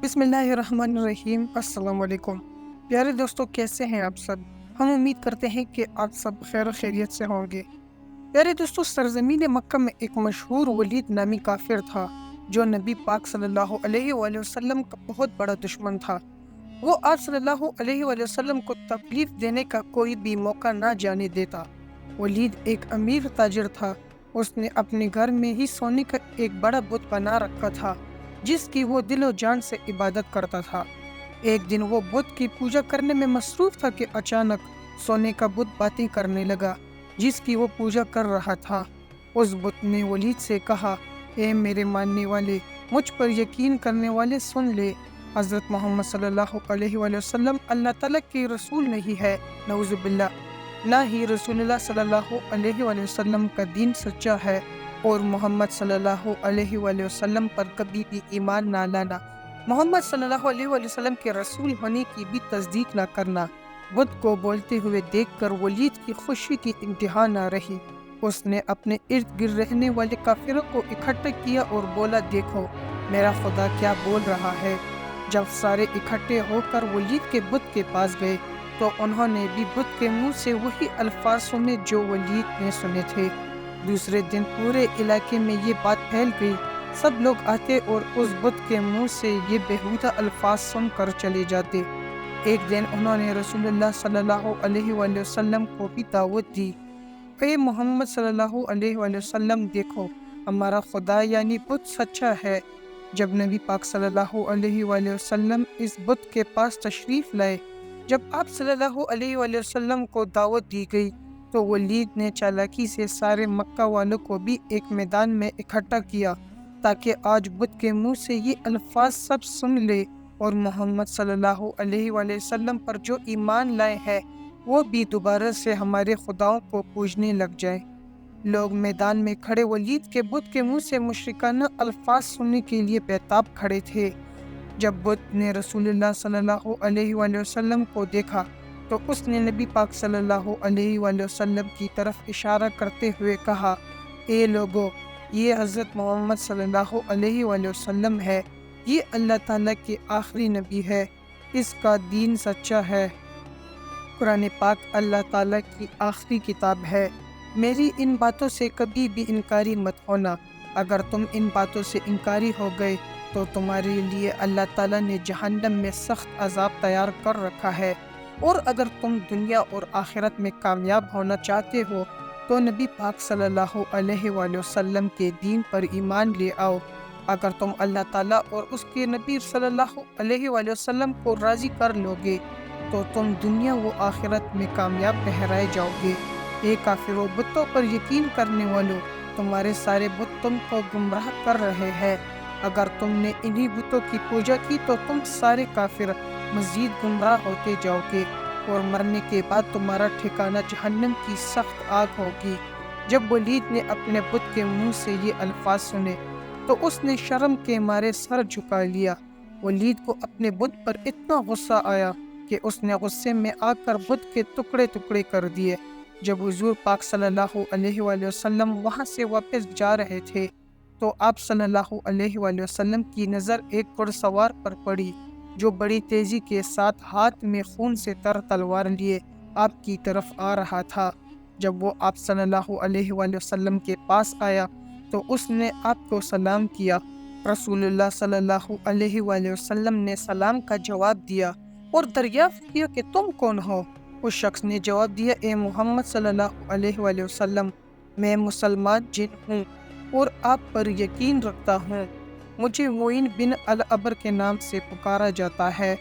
بسم اللہ الرحمن الرحیم۔ السلام علیکم پیارے دوستو، کیسے ہیں آپ سب؟ ہم امید کرتے ہیں کہ آپ سب خیر و خیریت سے ہوں گے۔ پیارے دوستو، سرزمین مکہ میں ایک مشہور ولید نامی کافر تھا جو نبی پاک صلی اللہ علیہ وآلہ وسلم کا بہت بڑا دشمن تھا۔ وہ آپ صلی اللہ علیہ وآلہ وسلم کو تکلیف دینے کا کوئی بھی موقع نہ جانے دیتا۔ ولید ایک امیر تاجر تھا۔ اس نے اپنے گھر میں ہی سونے کا ایک بڑا بت بنا رکھا تھا جس کی وہ دل و جان سے عبادت کرتا تھا۔ ایک دن وہ بت کی پوجا کرنے میں مصروف تھا کہ اچانک سونے کا بت باتیں کرنے لگا جس کی وہ پوجا کر رہا تھا۔ اس بت نے ولید سے کہا، اے میرے ماننے والے، مجھ پر یقین کرنے والے، سن لے، حضرت محمد صلی اللہ علیہ وآلہ وسلم اللہ تعالیٰ کے رسول نہیں ہے، نعوذ باللہ، نہ ہی رسول اللہ صلی اللہ علیہ وآلہ وسلم کا دین سچا ہے، اور محمد صلی اللہ علیہ وآلہ وسلم پر کبھی بھی ایمان نہ لانا، محمد صلی اللہ علیہ وآلہ وسلم کے رسول ہونے کی بھی تصدیق نہ کرنا۔ بت کو بولتے ہوئے دیکھ کر ولید کی خوشی کی انتہا نہ رہی۔ اس نے اپنے ارد گرد رہنے والے کافروں کو اکٹھا کیا اور بولا، دیکھو میرا خدا کیا بول رہا ہے۔ جب سارے اکٹھے ہو کر ولید کے بت کے پاس گئے تو انہوں نے بھی بت کے منہ سے وہی الفاظ سنے جو ولید نے سنے تھے۔ دوسرے دن پورے علاقے میں یہ بات پھیل گئی، سب لوگ آتے اور اس بت کے منہ سے یہ بیہودہ الفاظ سن کر چلے جاتے۔ ایک دن انہوں نے رسول اللہ صلی اللہ علیہ وآلہ وسلم کو بھی دعوت دی، اے محمد صلی اللہ علیہ وآلہ وسلم، دیکھو ہمارا خدا یعنی بت سچا ہے۔ جب نبی پاک صلی اللہ علیہ وآلہ وسلم اس بت کے پاس تشریف لائے، جب آپ صلی اللہ علیہ وآلہ وسلم کو دعوت دی گئی تو ولید نے چالاکی سے سارے مکہ والوں کو بھی ایک میدان میں اکٹھا کیا تاکہ آج بت کے منہ سے یہ الفاظ سب سن لے اور محمد صلی اللہ علیہ وآلہ وسلم پر جو ایمان لائے ہیں وہ بھی دوبارہ سے ہمارے خداؤں کو پوجنے لگ جائیں۔ لوگ میدان میں کھڑے ولید کے بت کے منہ سے مشرکانہ الفاظ سننے کے لیے بیتاب کھڑے تھے۔ جب بت نے رسول اللہ صلی اللہ علیہ وآلہ وسلم کو دیکھا تو اس نے نبی پاک صلی اللہ علیہ وآلہ وسلم کی طرف اشارہ کرتے ہوئے کہا، اے لوگو، یہ حضرت محمد صلی اللہ علیہ وآلہ وسلم ہے، یہ اللہ تعالیٰ کے آخری نبی ہے، اس کا دین سچا ہے۔ قرآن پاک اللہ تعالیٰ کی آخری کتاب ہے۔ میری ان باتوں سے کبھی بھی انکاری مت ہونا۔ اگر تم ان باتوں سے انکاری ہو گئے تو تمہارے لیے اللہ تعالیٰ نے جہنم میں سخت عذاب تیار کر رکھا ہے، اور اگر تم دنیا اور آخرت میں کامیاب ہونا چاہتے ہو تو نبی پاک صلی اللہ علیہ وآلہ وسلم کے دین پر ایمان لے آؤ۔ اگر تم اللہ تعالیٰ اور اس کے نبی صلی اللہ علیہ وآلہ وسلم کو راضی کر لو گے تو تم دنیا و آخرت میں کامیاب ٹھہرائے جاؤ گے۔ اے کافرو، بتوں پر یقین کرنے والوں، تمہارے سارے بت تم کو گمراہ کر رہے ہیں۔ اگر تم نے انہی بتوں کی پوجا کی تو تم سارے کافر مزید گمراہ ہوتے جاؤ گے، اور مرنے کے بعد تمہارا ٹھکانہ جہنم کی سخت آگ ہوگی۔ جب ولید نے اپنے بت کے منہ سے یہ الفاظ سنے تو اس نے شرم کے مارے سر جھکا لیا۔ ولید کو اپنے بت پر اتنا غصہ آیا کہ اس نے غصے میں آ کر بت کے ٹکڑے ٹکڑے کر دیے۔ جب حضور پاک صلی اللہ علیہ وآلہ وسلم وہاں سے واپس جا رہے تھے تو آپ صلی اللہ علیہ وآلہ وسلم کی نظر ایک گھڑ سوار پر پڑی جو بڑی تیزی کے ساتھ ہاتھ میں خون سے تر تلوار لیے آپ کی طرف آ رہا تھا۔ جب وہ آپ صلی اللہ علیہ وآلہ وسلم کے پاس آیا تو اس نے آپ کو سلام کیا۔ رسول اللہ صلی اللہ علیہ وآلہ وسلم نے سلام کا جواب دیا اور دریافت کیا کہ تم کون ہو؟ اس شخص نے جواب دیا، اے محمد صلی اللہ علیہ وآلہ وسلم، میں مسلمان جن ہوں اور آپ پر یقین رکھتا ہوں۔ مجھے معین بن العبر کے نام سے پکارا جاتا ہے۔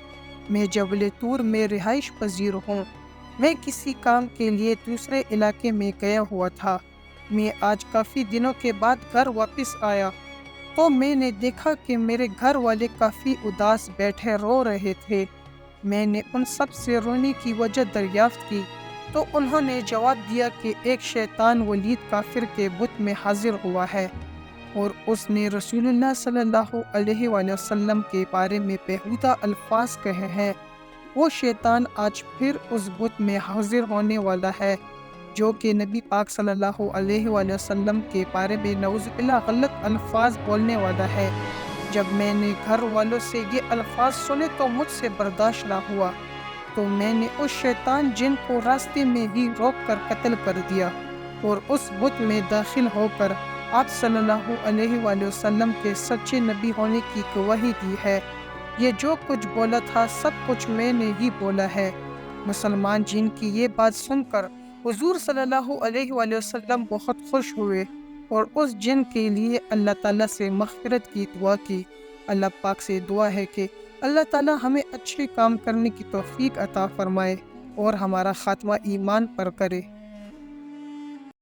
میں جبل طور میں رہائش پذیر ہوں۔ میں کسی کام کے لیے دوسرے علاقے میں گیا ہوا تھا۔ میں آج کافی دنوں کے بعد گھر واپس آیا تو میں نے دیکھا کہ میرے گھر والے کافی اداس بیٹھے رو رہے تھے۔ میں نے ان سب سے رونے کی وجہ دریافت کی تو انہوں نے جواب دیا کہ ایک شیطان ولید کافر کے بت میں حاضر ہوا ہے اور اس نے رسول اللہ صلی اللہ علیہ وآلہ وسلم کے بارے میں بیہودہ الفاظ کہے ہیں۔ وہ شیطان آج پھر اس بت میں حاضر ہونے والا ہے جو کہ نبی پاک صلی اللہ علیہ وآلہ وسلم کے بارے میں نعوذ باللہ غلط الفاظ بولنے والا ہے۔ جب میں نے گھر والوں سے یہ الفاظ سنے تو مجھ سے برداشت نہ ہوا، تو میں نے اس شیطان جن کو راستے میں ہی روک کر قتل کر دیا اور اس بت میں داخل ہو کر آپ صلی اللہ علیہ وآلہ وسلم کے سچے نبی ہونے کی گواہی دی ہے۔ یہ جو کچھ بولا تھا سب کچھ میں نے ہی بولا ہے۔ مسلمان جن کی یہ بات سن کر حضور صلی اللہ علیہ وآلہ وسلم بہت خوش ہوئے اور اس جن کے لیے اللہ تعالیٰ سے مغفرت کی دعا کی۔ اللہ پاک سے دعا ہے کہ اللہ تعالیٰ ہمیں اچھے کام کرنے کی توفیق عطا فرمائے اور ہمارا خاتمہ ایمان پر کرے۔